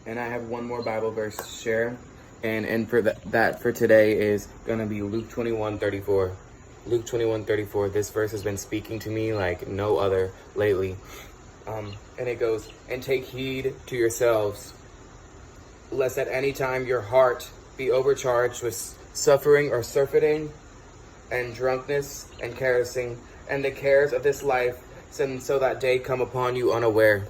And I have one more Bible verse to share. And for that for today is going to be Luke 21:34. Luke 21:34. This verse has been speaking to me like no other lately. And it goes, "And take heed to yourselves, lest at any time your heart be overcharged with suffering or surfeiting and drunkenness and carousing and the cares of this life, and so that day come upon you unaware."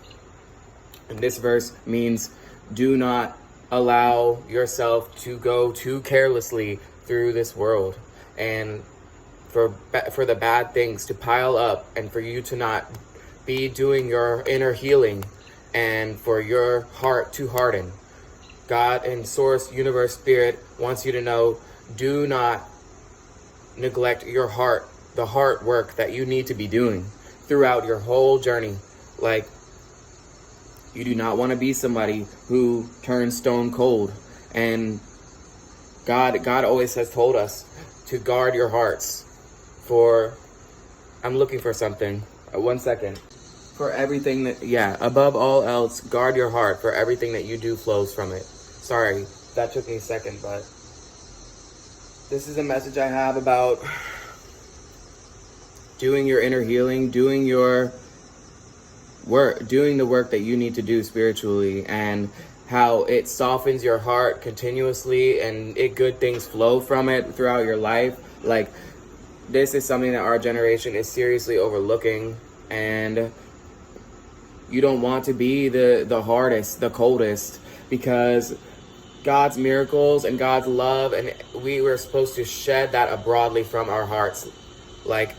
And this verse means do not allow yourself to go too carelessly through this world and for the bad things to pile up, and for you to not be doing your inner healing and for your heart to harden. God and Source, Universe, Spirit wants you to know, do not neglect your heart, the heart work that you need to be doing throughout your whole journey. Like, you do not want to be somebody who turns stone cold. And God always has told us to guard your hearts. I'm looking for something. 1 second. For everything above all else, guard your heart, for everything that you do flows from it. Sorry, that took me a second, but this is a message I have about doing your inner healing, doing your work, doing the work that you need to do spiritually, and how it softens your heart continuously and good things flow from it throughout your life. Like, this is something that our generation is seriously overlooking, and you don't want to be the hardest, the coldest, because God's miracles and God's love, and we were supposed to shed that abroadly from our hearts. Like,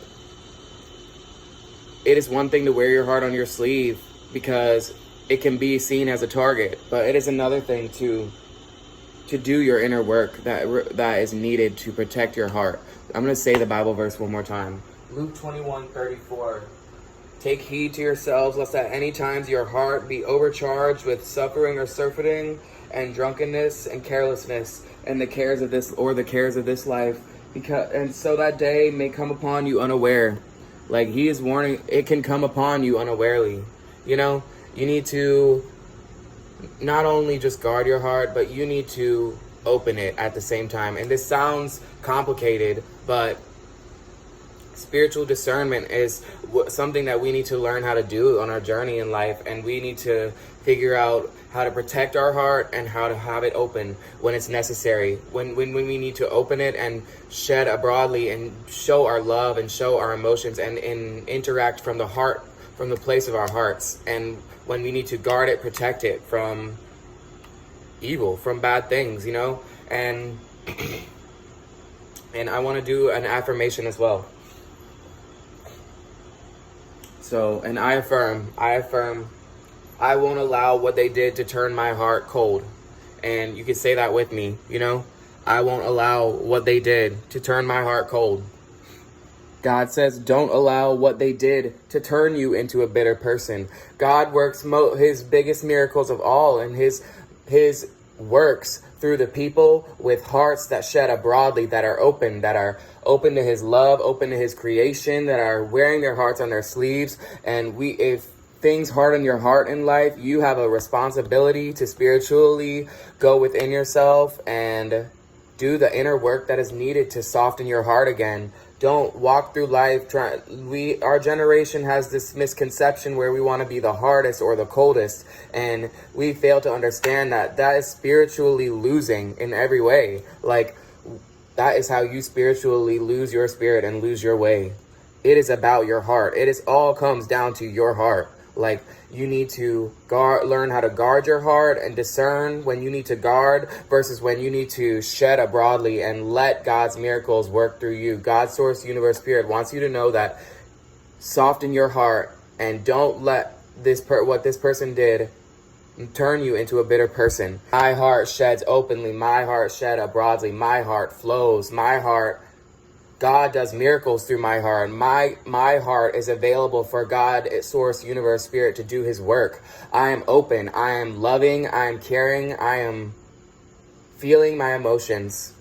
it is one thing to wear your heart on your sleeve because it can be seen as a target, but it is another thing to do your inner work that is needed to protect your heart. I'm going to say the Bible verse one more time. Luke 21:34. "Take heed to yourselves, lest at any times your heart be overcharged with suffering or surfeiting and drunkenness and carelessness and the cares of this life, and so that day may come upon you unaware." Like, he is warning, it can come upon you unawarely. You know, you need to not only just guard your heart, but you need to open it at the same time. And this sounds complicated, but spiritual discernment is something that we need to learn how to do on our journey in life. And we need to figure out how to protect our heart and how to have it open when it's necessary. When we need to open it and shed abroadly and show our love and show our emotions and interact from the heart, from the place of our hearts. And when we need to guard it, protect it from evil, from bad things, you know? And I want to do an affirmation as well. So, and I affirm, I won't allow what they did to turn my heart cold. And you can say that with me, you know? I won't allow what they did to turn my heart cold. God says, don't allow what they did to turn you into a bitter person. God works his biggest miracles of all, and his works through the people with hearts that shed abroadly, that are open to his love, open to his creation, that are wearing their hearts on their sleeves. And if things harden your heart in life, you have a responsibility to spiritually go within yourself and do the inner work that is needed to soften your heart again. Don't walk through life our generation has this misconception where we want to be the hardest or the coldest, and we fail to understand that is spiritually losing in every way. Like, that is how you spiritually lose your spirit and lose your way. It is about your heart. All comes down to your heart. Like, you need to learn how to guard your heart and discern when you need to guard versus when you need to shed abroadly and let God's miracles work through you. God's Source, Universe, Spirit wants you to know that. Soften your heart and don't let what this person did turn you into a bitter person. My heart sheds openly. My heart shed abroadly. My heart flows. God does miracles through my heart. My heart is available for God, Source, Universe, Spirit to do his work. I am open. I am loving. I am caring. I am feeling my emotions.